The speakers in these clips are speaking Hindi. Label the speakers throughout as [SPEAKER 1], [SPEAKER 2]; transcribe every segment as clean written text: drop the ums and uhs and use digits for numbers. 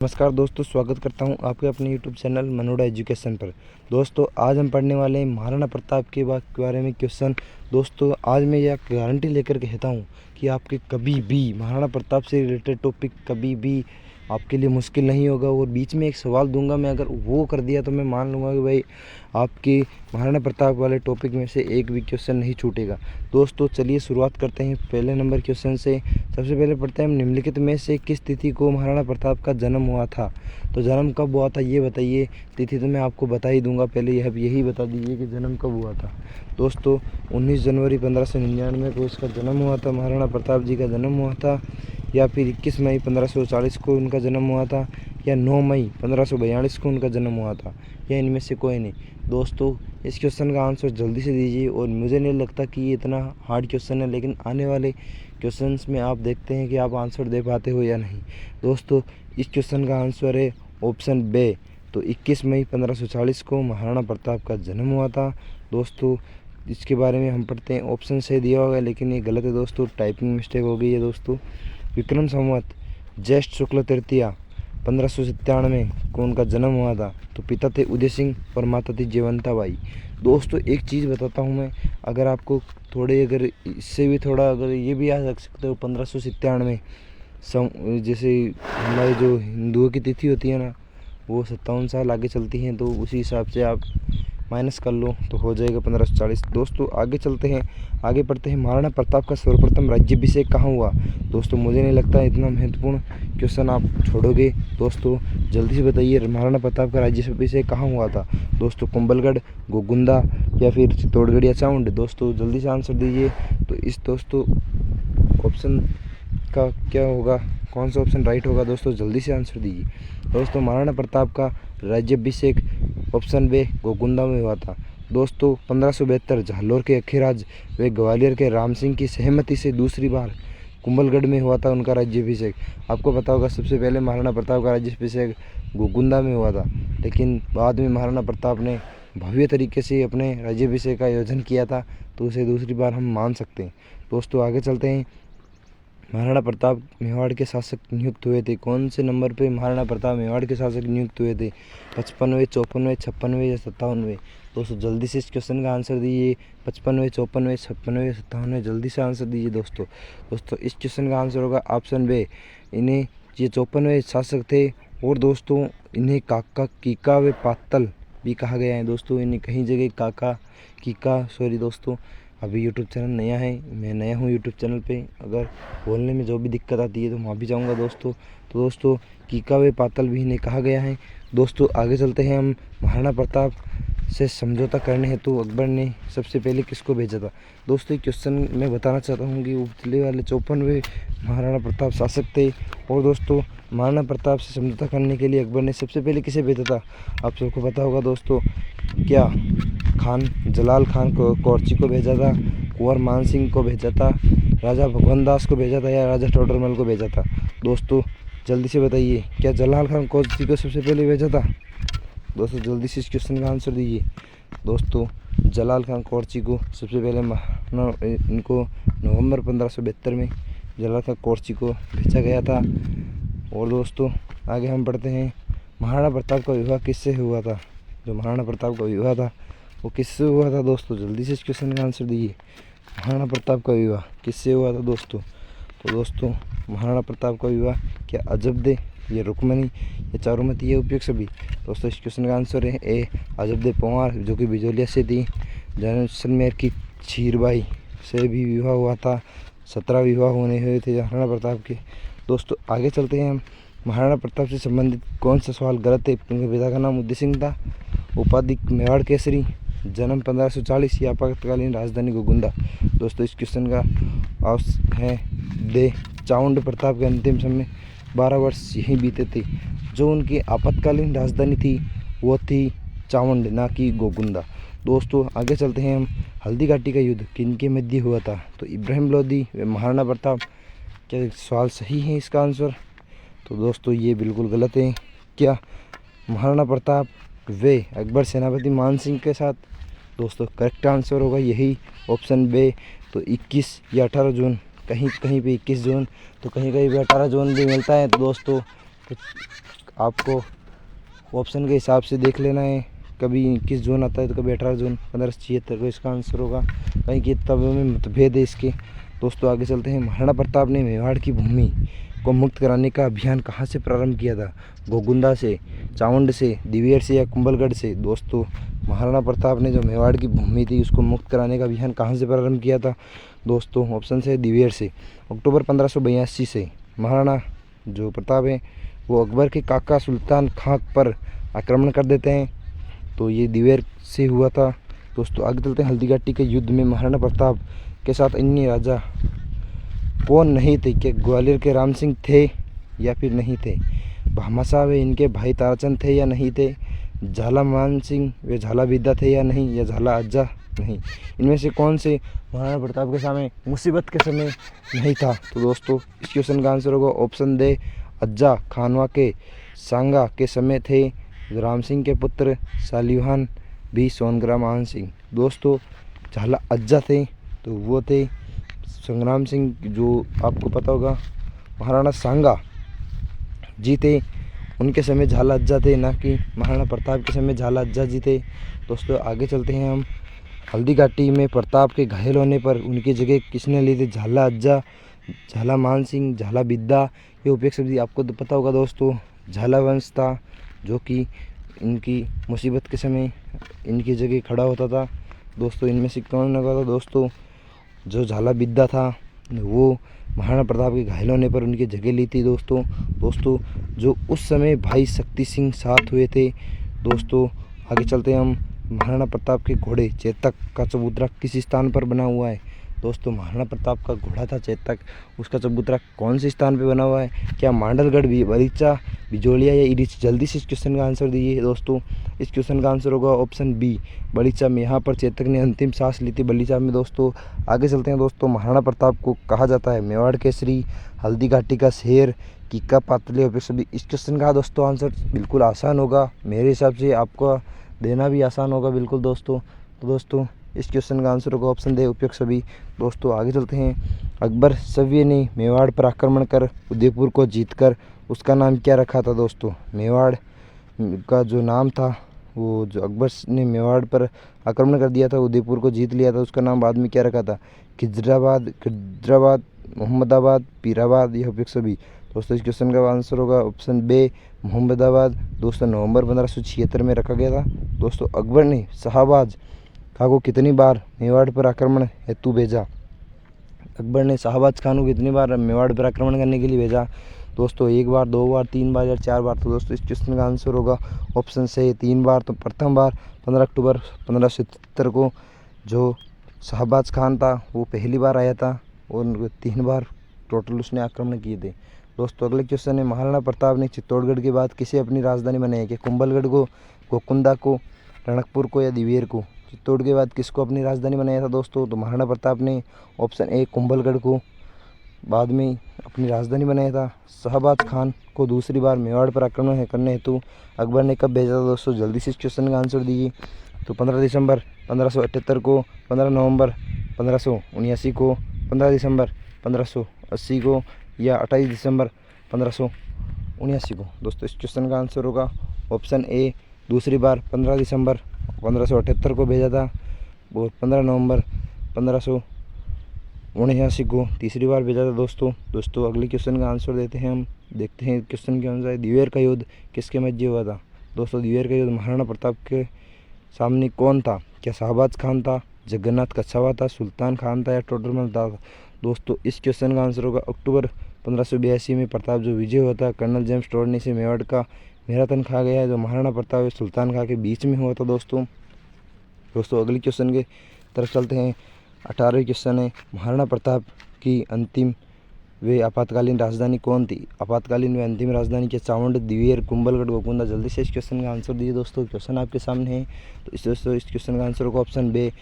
[SPEAKER 1] नमस्कार दोस्तों, स्वागत करता हूं आपके अपने YouTube चैनल मनोड़ा एजुकेशन पर। दोस्तों आज हम पढ़ने वाले हैं महाराणा प्रताप के बारे में क्वेश्चन। दोस्तों आज मैं यह गारंटी लेकर कहता हूं कि आपके कभी भी महाराणा प्रताप से रिलेटेड टॉपिक कभी भी आपके लिए मुश्किल नहीं होगा। और बीच में एक सवाल दूंगा मैं, अगर वो कर दिया तो मैं मान लूँगा कि भाई आपके महाराणा प्रताप वाले टॉपिक में से एक भी क्वेश्चन नहीं छूटेगा। दोस्तों चलिए शुरुआत करते हैं पहले नंबर क्वेश्चन से। सबसे पहले पढ़ते हैं हम, निम्नलिखित में से किस तिथि को महाराणा प्रताप का जन्म हुआ था? तो जन्म कब हुआ था ये बताइए। तिथि तो मैं आपको बता ही दूंगा, पहले यही बता दीजिए कि जन्म कब हुआ था। दोस्तों 19 जनवरी 1599 को इसका जन्म हुआ था, महाराणा प्रताप जी का जन्म हुआ था। या फिर 21 मई 1540 को उनका जन्म हुआ था, या 9 मई 1542 को उनका जन्म हुआ था, या इनमें से कोई नहीं। दोस्तों इस क्वेश्चन का आंसर जल्दी से दीजिए। और मुझे नहीं लगता कि ये इतना हार्ड क्वेश्चन है, लेकिन आने वाले क्वेश्चंस में आप देखते हैं कि आप आंसर दे पाते हो या नहीं। दोस्तों इस क्वेश्चन का आंसर है ऑप्शन बे। तो 21 मई 1540 को महाराणा प्रताप का जन्म हुआ था। दोस्तों इसके बारे में हम पढ़ते हैं, ऑप्शन से दिया होगा लेकिन ये गलत है दोस्तों, टाइपिंग मिस्टेक हो गई है। दोस्तों विक्रम संवत ज्येष्ठ शुक्ल तृतीया 1597 को उनका जन्म हुआ था। तो पिता थे उदय सिंह और माता थी जयवंता बाई। दोस्तों एक चीज़ बताता हूँ मैं, अगर आपको थोड़े अगर इससे भी थोड़ा अगर ये भी याद रख सकते हो, 1597 जैसे हमारे जो हिंदुओं की तिथि होती है ना, वो 57 साल आगे चलती हैं, तो उसी हिसाब से आप माइनस कर लो तो हो जाएगा 1540। दोस्तों आगे चलते हैं, आगे पढ़ते हैं, महाराणा प्रताप का सर्वप्रथम राज्याभिषेक कहाँ हुआ? दोस्तों मुझे नहीं लगता इतना महत्वपूर्ण क्वेश्चन आप छोड़ोगे। दोस्तों जल्दी से बताइए, महाराणा प्रताप का राज्याभिषेक कहाँ हुआ था? दोस्तों कुंभलगढ़, गोगुंदा, या फिर चित्तौड़गढ़ या चामुंड? दोस्तों जल्दी से आंसर दीजिए। तो इस दोस्तों ऑप्शन का क्या होगा, कौन सा ऑप्शन राइट होगा? दोस्तों जल्दी से आंसर दीजिए। दोस्तों महाराणा प्रताप का राज्याभिषेक ऑप्शन बे गोगुंदा में हुआ था। दोस्तों 1572 झालोर के अखीराज व ग्वालियर के राम सिंह की सहमति से दूसरी बार कुंभलगढ़ में हुआ था उनका राज्याभिषेक। आपको पता होगा सबसे पहले महाराणा प्रताप का राज्याभिषेक गोगुंदा में हुआ था, लेकिन बाद में महाराणा प्रताप ने भव्य तरीके से अपने राज्याभिषेक का आयोजन किया था, तो उसे दूसरी बार हम मान सकते हैं। दोस्तों आगे चलते हैं, महाराणा प्रताप मेवाड़ के शासक नियुक्त हुए थे। कौन से नंबर पे महाराणा प्रताप मेवाड़ के शासक नियुक्त हुए थे? 55वें, 54वें, 56वें या 57वें? दोस्तों जल्दी से इस क्वेश्चन का आंसर दीजिए। 55वें, 54वें, 56वें, 57वें? जल्दी से आंसर दीजिए दोस्तों इस क्वेश्चन का आंसर होगा ऑप्शन बे। इन्हें ये 54वें शासक थे। और दोस्तों इन्हें काका, कीका व पातल भी कहा गया है। दोस्तों इन्हें कहीं जगह काका, कीका, सॉरी दोस्तों अभी यूट्यूब चैनल नया है, मैं नया हूँ यूट्यूब चैनल पे, अगर बोलने में जो भी दिक्कत आती है तो माफ़ी चाहूँगा दोस्तों। तो दोस्तों कीका व पातल भी इन्हें कहा गया है। दोस्तों आगे चलते हैं हम, महाराणा प्रताप से समझौता करने हेतु अकबर ने सबसे पहले किसको भेजा था? दोस्तों ये क्वेश्चन मैं बताना चाहता हूँ कि उपले वाले 54वें महाराणा प्रताप शासक थे। और दोस्तों महाराणा प्रताप से समझौता करने के लिए अकबर ने सबसे पहले किसे भेजा था? आप सबको पता होगा दोस्तों, क्या खान जलाल खान को कोर्ची को भेजा था, कुंवर मान सिंह को भेजा था, राजा भगवंत दास को भेजा था, या राजा टोडरमल को भेजा था? दोस्तों जल्दी से बताइए, क्या जलाल खान कोर्ची को सबसे पहले भेजा था? दोस्तों जल्दी से इस क्वेश्चन का आंसर दीजिए। दोस्तों जलाल खान कोर्ची को सबसे पहले इनको नवंबर 1572 में जलाल खान कोर्ची को भेजा गया था। और दोस्तों आगे हम पढ़ते हैं, महाराणा प्रताप का विवाह किससे हुआ था? जो महाराणा प्रताप का विवाह था वो किससे हुआ था? दोस्तों जल्दी से इस क्वेश्चन का आंसर दीजिए। महाराणा प्रताप का विवाह किससे हुआ था दोस्तों? तो दोस्तों महाराणा प्रताप का विवाह क्या अजबदे, ये रुक्मणी, ये चारुमती, ये उपयुक्त सभी? दोस्तों इस क्वेश्चन का आंसर है ए अजबदे पंवार, जो कि बिजोलिया से थी। जैसलमेर की छीरबाई से भी विवाह हुआ था। 17 विवाह होने हुए थे महाराणा प्रताप के। दोस्तों आगे चलते हैं हम, महाराणा प्रताप से संबंधित कौन सा सवाल गलत है? उनके पिता का नाम उदय सिंह था, उपाधि मेवाड़ केसरी, जन्म 1540, या आपातकालीन राजधानी गोगुंदा? दोस्तों इस क्वेश्चन का आंसर है दे। चामुंड प्रताप के अंतिम समय 12 वर्ष यहीं बीते थे। जो उनकी आपातकालीन राजधानी थी वो थी चामुंड, ना कि गोगुंदा। दोस्तों आगे चलते हैं हम, हल्दी घाटी का युद्ध किनके मध्य हुआ था? तो इब्राहिम लोदी व महाराणा प्रताप? क्या सवाल सही है इसका आंसर? तो दोस्तों ये बिल्कुल गलत है। क्या महाराणा प्रताप वे अकबर सेनापति मान सिंह के साथ? दोस्तों करेक्ट आंसर होगा यही ऑप्शन बे। तो 21 या 18 जून, कहीं कहीं पे 21 जून तो कहीं कहीं पे 18 जून भी मिलता है। तो दोस्तों आपको ऑप्शन के हिसाब से देख लेना है। कभी 21 जून आता है तो कभी 18 जून 1576 को इसका आंसर होगा। कहीं किताबों में मतभेद है इसके। दोस्तों आगे चलते हैं। महाराणा प्रताप ने मेवाड़ की भूमि को मुक्त कराने का अभियान कहाँ से प्रारंभ किया था? गोकुंदा से, चावंड से, दिवेर से या कुंभलगढ़ से? दोस्तों महाराणा प्रताप ने जो मेवाड़ की भूमि थी उसको मुक्त कराने का अभियान कहाँ से प्रारंभ किया था? दोस्तों ऑप्शन से दिवेर से। अक्टूबर 1582 से महाराणा जो प्रताप है वो अकबर के काका सुल्तान खां पर आक्रमण कर देते हैं, तो ये दिवेर से हुआ था। दोस्तों आगे चलते हैं। हल्दीघाटी के युद्ध में महाराणा प्रताप के साथ अन्य राजा कौन नहीं थे? क्या ग्वालियर के राम सिंह थे या फिर नहीं थे? भामाशाह वे इनके भाई ताराचंद थे या नहीं थे? झाला मान सिंह वे झाला विद्या थे या नहीं? या झाला अज्जा नहीं? इनमें से कौन से महाराणा प्रताप के सामने मुसीबत के समय नहीं था? तो दोस्तों इस क्वेश्चन का आंसर होगा ऑप्शन दे, अज्जा खानवा के सांगा के समय थे। राम सिंह के पुत्र सालिवान भी सोनग्राम मान सिंह। दोस्तों झाला अज्जा थे तो वो थे संग्राम सिंह, जो आपको पता होगा महाराणा सांगा जी थे, उनके समय झाला अज्जा थे, ना कि महाराणा प्रताप के समय झाला अज्जा जी थे। दोस्तों आगे चलते हैं हम। हल्दीघाटी में प्रताप के घायल होने पर उनकी जगह किसने ली थी? झाला अज्जा, झाला मान सिंह, झाला बिद्दा। ये उपयुक्त शब्द आपको तो पता होगा दोस्तों, झाला वंश था जो कि इनकी मुसीबत के समय इनकी जगह खड़ा होता था। दोस्तों इनमें से कौन लगा था? दोस्तों जो झाला बिद्दा था वो महाराणा प्रताप के घायल होने पर उनकी जगह ली थी। दोस्तों जो उस समय भाई शक्ति सिंह साथ हुए थे। दोस्तों आगे चलते हैं हम। महाराणा प्रताप के घोड़े चेतक का चबूतरा किस स्थान पर बना हुआ है? दोस्तों महाराणा प्रताप का घोड़ा था चेतक, उसका चबूतरा कौन से स्थान पे बना हुआ है? क्या मांडलगढ़, बरीचा, बिजोलिया या इरिच? जल्दी से इस क्वेश्चन का आंसर दीजिए। दोस्तों इस क्वेश्चन का आंसर होगा ऑप्शन बी, बलीचा में। यहाँ पर चेतक ने अंतिम सांस ली थी बलीचा में। दोस्तों आगे चलते हैं। दोस्तों महाराणा प्रताप को कहा जाता है मेवाड़ केसरी, हल्दीघाटी का शेर, कीका पातले और सभी। इस क्वेश्चन का दोस्तों आंसर बिल्कुल आसान होगा, मेरे हिसाब से आपको देना भी आसान होगा बिल्कुल दोस्तों। तो दोस्तों इस क्वेश्चन का आंसर होगा ऑप्शन दे, उपयुक्त सभी। दोस्तों आगे चलते हैं। अकबर सव्य ने मेवाड़ पर आक्रमण कर उदयपुर को जीतकर उसका नाम क्या रखा था? दोस्तों मेवाड़ का जो नाम था, वो जो अकबर ने मेवाड़ पर आक्रमण कर दिया था, उदयपुर को जीत लिया था, उसका नाम बाद में क्या रखा था? खिजराबाद, मोहम्मदाबाद, पीराबाद। यह उपयुक्त सभी। दोस्तों इस क्वेश्चन का आंसर होगा ऑप्शन बे, मोहम्मदाबाद। दोस्तों नवंबर 1576 में रखा गया था। दोस्तों अकबर ने शाहबाज खां को कितनी बार मेवाड़ पर आक्रमण हेतु भेजा? अकबर ने शाहबाज खान को कितनी बार मेवाड़ पर आक्रमण करने के लिए भेजा? दोस्तों 1 बार, 2 बार, 3 बार या 4 बार? तो दोस्तों इस क्वेश्चन का आंसर होगा ऑप्शन से 3 बार। तो प्रथम बार 15 अक्टूबर 1577 को जो शाहबाज खान था वो पहली बार आया था, और 3 बार टोटल उसने आक्रमण किए थे। दोस्तों अगले क्वेश्चन है। महाराणा प्रताप ने चित्तौड़गढ़ के बाद किसे अपनी राजधानी बनाई? कि कुंभलगढ़ को, गोकुंदा को, रणकपुर को या दिवेर को? चित्तौड़ के बाद किसको अपनी राजधानी बनाया था दोस्तों? तो महाराणा प्रताप ने ऑप्शन ए, कुंभलगढ़ को बाद में अपनी राजधानी बनाया था। शाहबाज खान को दूसरी बार मेवाड़ पर आक्रमण करने हेतु अकबर ने कब भेजा था दोस्तों? जल्दी से इस क्वेश्चन का आंसर दीजिए। तो 15 दिसंबर 1578 को, 15 नवंबर 1579 को, 15 दिसंबर 1580 को या 28 दिसंबर 1579 को? दोस्तों इस क्वेश्चन का आंसर होगा ऑप्शन ए, दूसरी बार 15 दिसंबर 1578 को भेजा था, और 15 नवंबर 1579 को तीसरी बार भेजा था दोस्तों अगले क्वेश्चन का आंसर देते हैं हम। देखते हैं क्वेश्चन के अनुसार दिवेर का युद्ध किसके मध्य हुआ था? दोस्तों दिवेर का युद्ध महाराणा प्रताप के सामने कौन था? क्या शाहबाज खान था, जगन्नाथ कच्छावा था, सुल्तान खान था या टोडरमल था? दोस्तों इस क्वेश्चन का आंसर होगा अक्टूबर 1582 में प्रताप जो विजय हुआ था, कर्नल जेम्स टोडनी से मेवाड़ का मैराथन खा गया है, जो महाराणा प्रताप और सुल्तान खां के बीच में हुआ था दोस्तों अगले क्वेश्चन के तरफ चलते हैं। 18वें क्वेश्चन है। महाराणा प्रताप की अंतिम वे आपातकालीन राजधानी कौन थी? आपातकालीन व अंतिम राजधानी के चावंड, दिवेर, कुंभलगढ़, गोकुंदा? जल्दी से इस क्वेश्चन का आंसर दीजिए दोस्तों, क्वेश्चन आपके सामने है। तो इस क्वेश्चन का आंसर होगा ऑप्शन बे,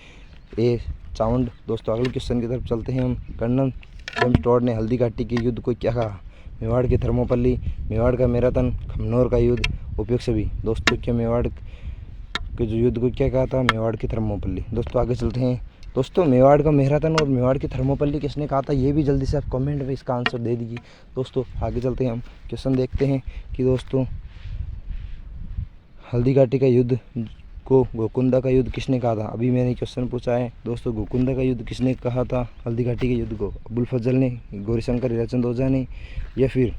[SPEAKER 1] ए, चावंड। दोस्तों अगले क्वेश्चन की तरफ चलते हैं हम। कर्नल जेम्स टोड ने हल्दीघाटी के युद्ध को क्या कहा? मेवाड़ की थर्मोपल्ली, मेवाड़ का मैराथन, खमनोर का युद्ध? उपयुक्त सभी। दोस्तों क्या मेवाड़ के जो युद्ध को क्या कहा था? मेवाड़ की थर्मोपल्ली। दोस्तों आगे चलते हैं। दोस्तों मेवाड़ का मैराथन और मेवाड़ की थर्मोपल्ली किसने कहा था? ये भी जल्दी से आप कमेंट में इसका आंसर दे दीजिए। दोस्तों आगे चलते हैं हम, क्वेश्चन देखते हैं कि दोस्तों हल्दीघाटी का युद्ध को गोकुंदा का युद्ध किसने कहा था? अभी मैंने क्वेश्चन पूछा है दोस्तों, गोकुंदा का युद्ध किसने कहा था हल्दीघाटी के युद्ध को? अबुल फजल ने, गौरीशंकर हीराचंद ओझा ने, या फिर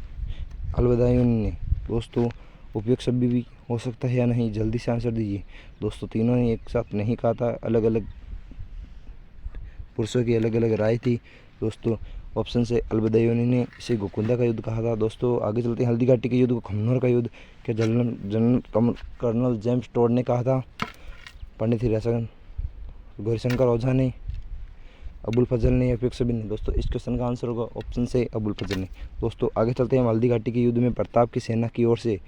[SPEAKER 1] अलबदायूनी ने? दोस्तों उपयुक्त शब्द भी हो सकता है या नहीं, जल्दी से आंसर दीजिए दोस्तों। तीनों ने एक साथ नहीं कहा था, अलग अलग पुरुषों की अलग अलग राय थी दोस्तों। ऑप्शन से अलबदायूनी ने इसे गोकुंदा का युद्ध कहा था दोस्तों। आगे चलते हैं, हल्दीघाटी के युद्ध को खमनोर का युद्ध क्या जनरल कर्नल जेम्स टोड ने कहा था? पंडित हीराचंद, गौरीशंकर ओझा ने, अबुल फजल ने, या फिर सभी ने? दोस्तों इस क्वेश्चन का आंसर होगा ऑप्शन से अबुल फजल ने दोस्तों। आगे चलते हैं, हल्दीघाटी के युद्ध में प्रताप की सेना की ओर से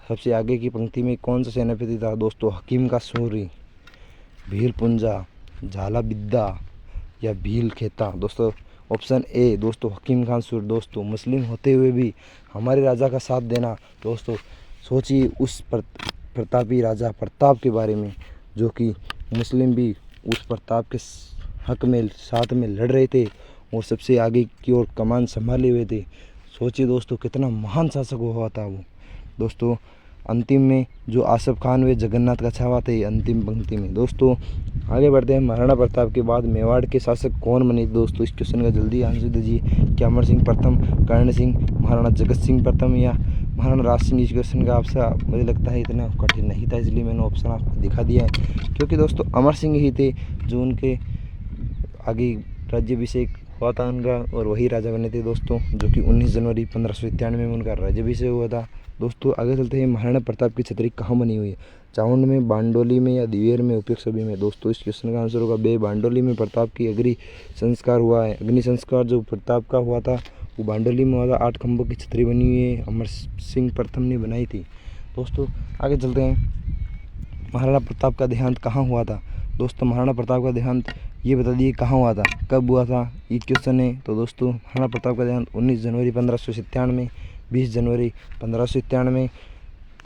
[SPEAKER 1] सबसे आगे की पंक्ति में कौन सा सेनापति था दोस्तों? हकीम का सूरी, भील पुंजा, झाला बिद्दा, या भील खेता? दोस्तों ऑप्शन ए दोस्तों हकीम खान सूर। दोस्तों मुस्लिम होते हुए भी हमारे राजा का साथ देना दोस्तों, सोचिए उस प्रतापी राजा प्रताप के बारे में, जो कि मुस्लिम भी उस प्रताप के हक में साथ में लड़ रहे थे और सबसे आगे की ओर कमान संभाले हुए थे। सोचिए दोस्तों कितना महान शासक हुआ था वो दोस्तों। अंतिम में जो आसफ खान वे जगन्नाथ का छावा थे अंतिम पंक्ति में दोस्तों। आगे बढ़ते हैं, महाराणा प्रताप के बाद मेवाड़ के शासक कौन बने दोस्तों? इस क्वेश्चन का जल्दी आंसर दीजिए। क्या अमर सिंह प्रथम, कर्ण सिंह, महाराणा जगत सिंह प्रथम, या महाराणा राज सिंह? इस क्वेश्चन का आपसे मुझे लगता है इतना कठिन नहीं था, इसलिए मैंने ऑप्शन आपको दिखा दिया है, क्योंकि दोस्तों अमर सिंह ही थे जो उनके आगे राज्याभिषेक हुआ था उनका, और वही राजा बने थे दोस्तों, जो कि 19 जनवरी 1591 में उनका राज्याभिषेक हुआ था दोस्तों। आगे चलते हैं, महाराणा प्रताप की छतरी कहाँ बनी हुई है? चावंड में, बांडोली में, या दिवेर में? उपयुक्त सभी में? दोस्तों इस क्वेश्चन का आंसर होगा बे, बांडोली में प्रताप की अग्नि संस्कार हुआ है। अग्नि संस्कार जो प्रताप का हुआ था वो बांडोली में हुआ था। 8 खंभों की छतरी बनी हुई है, अमर सिंह प्रथम ने बनाई थी दोस्तों। आगे चलते हैं, महाराणा प्रताप का देहांत कहाँ हुआ था दोस्तों? महाराणा प्रताप का देहांत ये बता दिए कहाँ हुआ था, कब हुआ था, ये क्वेश्चन है। तो दोस्तों महाराणा प्रताप का देहांत 19 जनवरी 1597, 20 जनवरी 1597,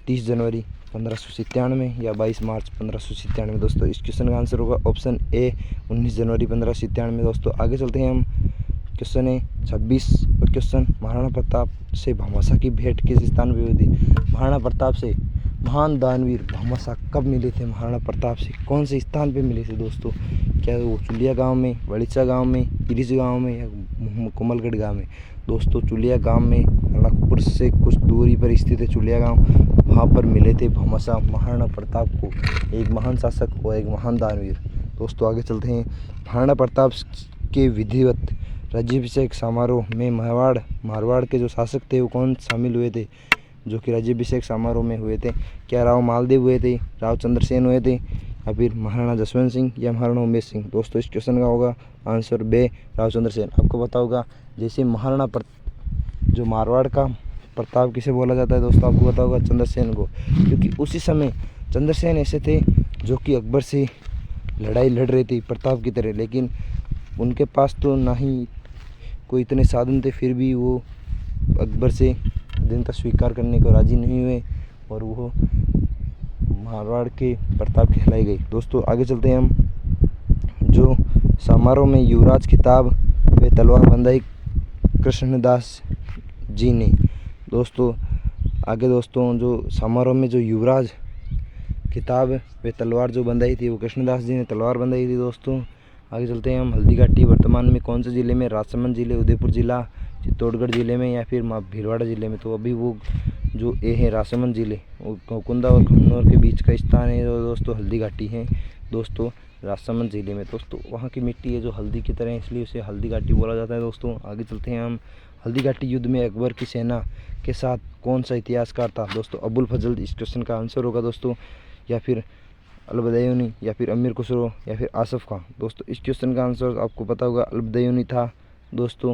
[SPEAKER 1] 30 जनवरी 1597, या 22 मार्च 1597 दोस्तों। इस क्वेश्चन का आंसर होगा ऑप्शन ए 19 जनवरी 1597 दोस्तों। आगे चलते हैं हम, क्वेश्चन है 26 क्वेश्चन, महाराणा प्रताप से भामाशाह की भेंट किस स्थान पर हुई थी? महाराणा प्रताप से महान दानवीर भामाशाह कब मिले थे? महाराणा प्रताप से कौन से स्थान पे मिले थे दोस्तों? क्या वो चुलिया गांव में, बड़ीचा गांव में, इरिज गांव में, या कोमलगढ़ गांव में? दोस्तों चुलिया गांव में, रणकपुर से कुछ दूरी पर स्थित है चुलिया गांव, वहाँ पर मिले थे भामाशाह महाराणा प्रताप को, एक महान शासक और एक महान दानवीर दोस्तों। आगे चलते हैं, महाराणा प्रताप के विधिवत राज्याभिषेक समारोह में मारवाड़ के जो शासक थे वो कौन शामिल हुए थे, जो कि राज्याभिषेक समारोह में हुए थे? क्या राव मालदेव हुए थे, राव चंद्रसेन हुए थे, या फिर महाराणा जसवंत सिंह, या महाराणा उमेश सिंह? दोस्तों इस क्वेश्चन का होगा आंसर बे, राव चंद्रसेन। आपको पता होगा जैसे जो मारवाड़ का प्रताप किसे बोला जाता है दोस्तों? आपको पता होगा चंद्रसेन को, क्योंकि उसी समय चंद्रसेन ऐसे थे जो कि अकबर से लड़ाई लड़ रहे थे प्रताप की तरह, लेकिन उनके पास तो ना ही कोई इतने साधन थे, फिर भी वो अकबर से अधीनता स्वीकार करने को राजी नहीं हुए और वो मारवाड़ के प्रताप कहलाई गई दोस्तों। आगे चलते हैं हम, जो समारोह में युवराज खिताब वे तलवार बंधाई कृष्णदास जी ने दोस्तों। आगे दोस्तों जो समारोह में जो युवराज खिताब वे तलवार जो बंधाई थी वो कृष्णदास जी ने तलवार बंधाई थी दोस्तों। आगे चलते हैं हम, हल्दीघाटी वर्तमान में कौन से ज़िले में? राजसमंद जिले, उदयपुर जिला, चित्तौड़गढ़ जिले में, या फिर भीलवाड़ा जिले में? तो अभी वो जो ए है राजसमंद जिले, गोकुंदा और खमनोर के बीच का स्थान है दोस्तों हल्दीघाटी है दोस्तों, राजसमंद जिले में दोस्तों। वहाँ की मिट्टी है जो हल्दी की तरह, इसलिए उसे हल्दीघाटी बोला जाता है दोस्तों। आगे चलते हैं हम, हल्दीघाटी युद्ध में अकबर की सेना के साथ कौन सा इतिहासकार था दोस्तों? अबुल फजल इस क्वेश्चन का आंसर होगा दोस्तों, या फिर अलबदायूनी, या फिर अमीर खुसरो, या फिर आसफ खां? दोस्तों इस क्वेश्चन का आंसर आपको पता होगा अलबदायूनी था दोस्तों।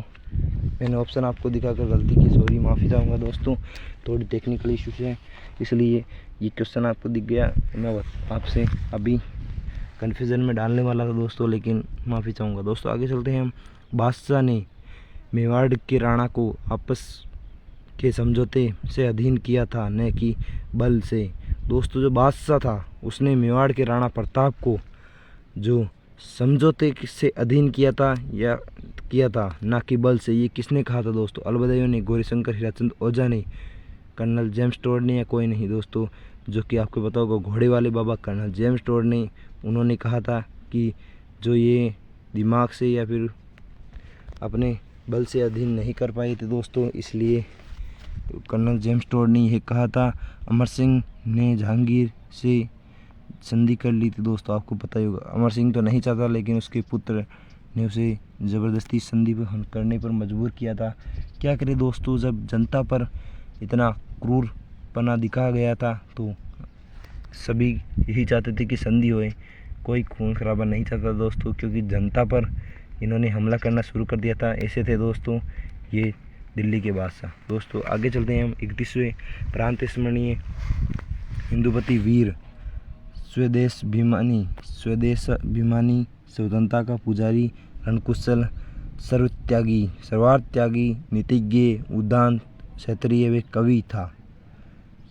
[SPEAKER 1] मैंने ऑप्शन आपको दिखाकर गलती की, सॉरी, माफ़ी चाहूँगा दोस्तों, थोड़ी टेक्निकल इश्यूज है इसलिए ये क्वेश्चन आपको दिख गया। मैं आपसे अभी कन्फ्यूज़न में डालने वाला था दोस्तों, लेकिन माफ़ी चाहूँगा दोस्तों। आगे चलते हैं हम, बादशाह ने मेवाड़ के राणा को आपस के समझौते से अधीन किया था, न कि बल से? दोस्तों जो बादशाह था उसने मेवाड़ के राणा प्रताप को जो समझौते से अधीन किया था ना कि बल से, ये किसने कहा था दोस्तों? अलबदायूनी, गौरीशंकर हीराचंद ओझा ने, कर्नल जेम्स टोर्नी या कोई नहीं दोस्तों, जो कि आपको पता होगा घोड़े वाले बाबा कर्नल जेम्स टोर्नी। उन्होंने कहा था कि जो ये दिमाग से या फिर अपने बल से अधीन नहीं कर पाए थे दोस्तों, इसलिए कर्नल जेम्स टोर्नी ये कहा था। अमर सिंह ने जहांगीर से संधि कर ली थी दोस्तों, आपको पता ही होगा। अमर सिंह तो नहीं चाहता, लेकिन उसके पुत्र ने उसे ज़बरदस्ती संधि करने पर मजबूर किया था। क्या करे दोस्तों, जब जनता पर इतना क्रूरपना दिखाया गया था तो सभी यही चाहते थे कि संधि होए, कोई खून खराबा नहीं चाहता दोस्तों, क्योंकि जनता पर इन्होंने हमला करना शुरू कर दिया था। ऐसे थे दोस्तों ये दिल्ली के बादशाह। दोस्तों आगे चलते हैं हम 31वें प्रांत स्मरणीय हिंदुपति वीर स्वदेशाभिमानी स्वतंत्रता का पुजारी रणकुशल सर्वार्थत्यागी नीतिज्ञ उदान क्षत्रिय व कवि था।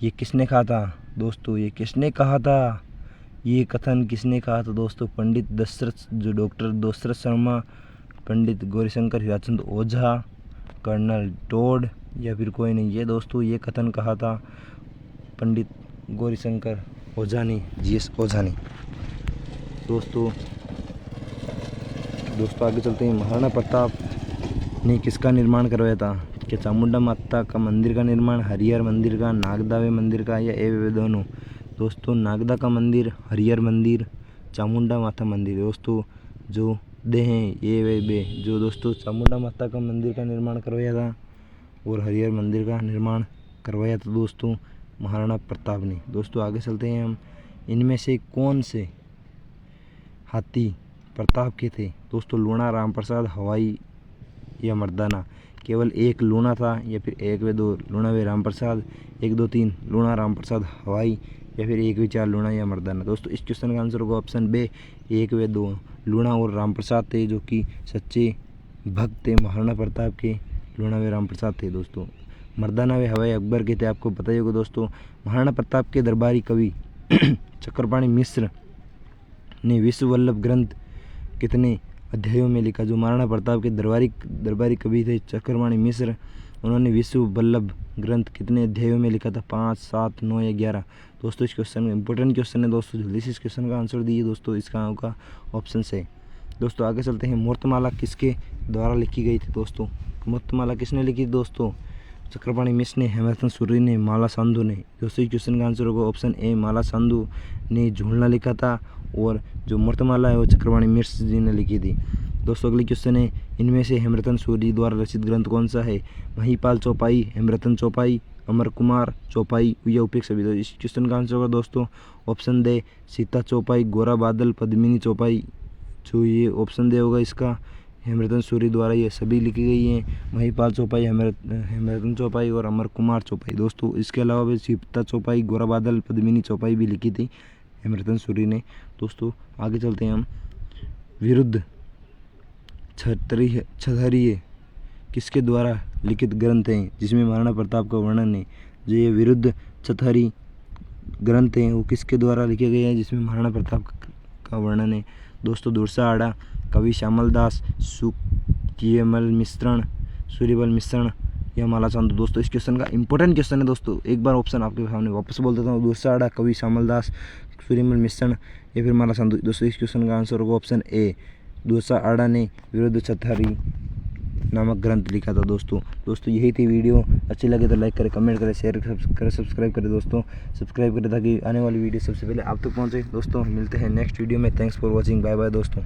[SPEAKER 1] ये किसने कहा था दोस्तों, ये किसने कहा था, ये कथन किसने कहा था दोस्तों? पंडित दशरथ, जो डॉक्टर दशरथ शर्मा, पंडित गौरीशंकर हीराचंद ओझा, कर्नल टोड या फिर कोई नहीं। ये दोस्तों ये कथन कहा था पंडित गौरीशंकर ओझा ने, GS ओझा ने। दोस्तों आगे चलते हैं। महाराणा प्रताप ने किसका निर्माण करवाया था? क्या चामुंडा माता का मंदिर का निर्माण, हरिहर मंदिर का, नागदावे मंदिर का, या ए वे दोनों? दोस्तों नागदा का मंदिर, हरिहर मंदिर, चामुंडा माता मंदिर। दोस्तों जो दे हैं ये वे बे, जो दोस्तों चामुंडा माता का मंदिर का निर्माण करवाया था और हरिहर मंदिर का निर्माण करवाया था दोस्तों महाराणा प्रताप ने। दोस्तों आगे चलते हैं हम। इनमें से कौन से हाथी प्रताप के थे? दोस्तों लूणा, रामप्रसाद, हवाई या मर्दाना? केवल एक लूणा था या फिर 1 व 2 लूणा व रामप्रसाद, 1 2 3 लूणा, रामप्रसाद, हवाई, या फिर 1 व 4 लूणा या मर्दाना? दोस्तों इस क्वेश्चन का आंसर होगा ऑप्शन बे, 1 व 2 लूणा और रामप्रसाद थे, जो कि सच्चे भक्त थे महाराणा प्रताप के। लूणा व रामप्रसाद थे दोस्तों। मर्दाना व हवाई अकबर के थे, आपको पता ही होगा दोस्तों। महाराणा प्रताप के दरबारी कवि चक्रपाणि मिश्र ने विश्व वल्लभ ग्रंथ कितने अध्यायों में लिखा? जो महाराणा प्रताप के दरबारी कवि थे चक्रपाणि मिश्र, उन्होंने विश्व वल्लभ ग्रंथ कितने अध्यायों में लिखा था? 5, 7, 9 या 11? दोस्तों इस क्वेश्चन इंपॉर्टेंट क्वेश्चन है दोस्तों, जल्दी से इस क्वेश्चन का आंसर दीजिए दोस्तों। इसका होगा ऑप्शन से। दोस्तों आगे चलते हैं। मूर्तमाला किसके द्वारा लिखी गई थी दोस्तों? मूर्तमाला किसने लिखी थी दोस्तों? चक्रपाणि मिश्र ने, हेमरतन सूरी ने, माला साधु ने? दोस्तों इस क्वेश्चन का आंसर होगा ऑप्शन ए, माला साधु ने झूलना लिखा था, और जो मूर्तमाला है वो चक्रपाणि मिश्र जी ने लिखी थी। दोस्तों अगली क्वेश्चन है, इनमें से हेमरतन सूरी द्वारा रचित ग्रंथ कौन सा है? महिपाल चौपाई, हेमरतन चौपाई, अमर कुमार चौपाई या उपेक्षा विधि? इस क्वेश्चन का आंसर होगा दोस्तों ऑप्शन दे, सीता चौपाई, गोरा बादल, पद्मिनी चौपाई। जो ये ऑप्शन दे होगा इसका, हेमरतन सूरी द्वारा ये सभी लिखी गई हैं। महिपाल चौपाई, हेमरतन चौपाई और अमर कुमार चौपाई। दोस्तों इसके अलावा भी सीता चौपाई, गोरा बादल, पद्मिनी चौपाई भी लिखी थी हेमरतन सूरी ने। दोस्तों आगे चलते हैं हम। विरुद्ध क्षत्रिय किसके द्वारा लिखित ग्रंथ हैं जिसमें महाराणा प्रताप का वर्णन है? जो ये विरुद्ध क्षत्रिय ग्रंथ हैं वो किसके द्वारा लिखे गए हैं जिसमें महाराणा प्रताप का वर्णन है? दोस्तों दुर्सा आड़ा, कवि श्यामल दास, सुकियमल मिश्रण, सूर्यबल मिश्रण या माला साधु? दोस्तों इस क्वेश्चन का इंपॉर्टेंट क्वेश्चन है दोस्तों, एक बार ऑप्शन आपके सामने वापस बोल देता हूँ। दुर्सा आड़ा, कवि श्यामल दास, सूर्यमल मिश्रण या फिर माला साधु? दोस्तों इस क्वेश्चन का आंसर होगा ऑप्शन ए, दुर्सा आड़ा ने विरुद्ध क्षत्रिय नामक ग्रंथ लिखा था दोस्तों। यही थी वीडियो, अच्छी लगे तो लाइक करें, कमेंट करें, शेयर करें, सब्सक्राइब करें दोस्तों। सब्सक्राइब करें ताकि आने वाली वीडियो सबसे पहले आप तक पहुंचे। दोस्तों मिलते हैं नेक्स्ट वीडियो में। Thanks for watching, bye bye दोस्तों।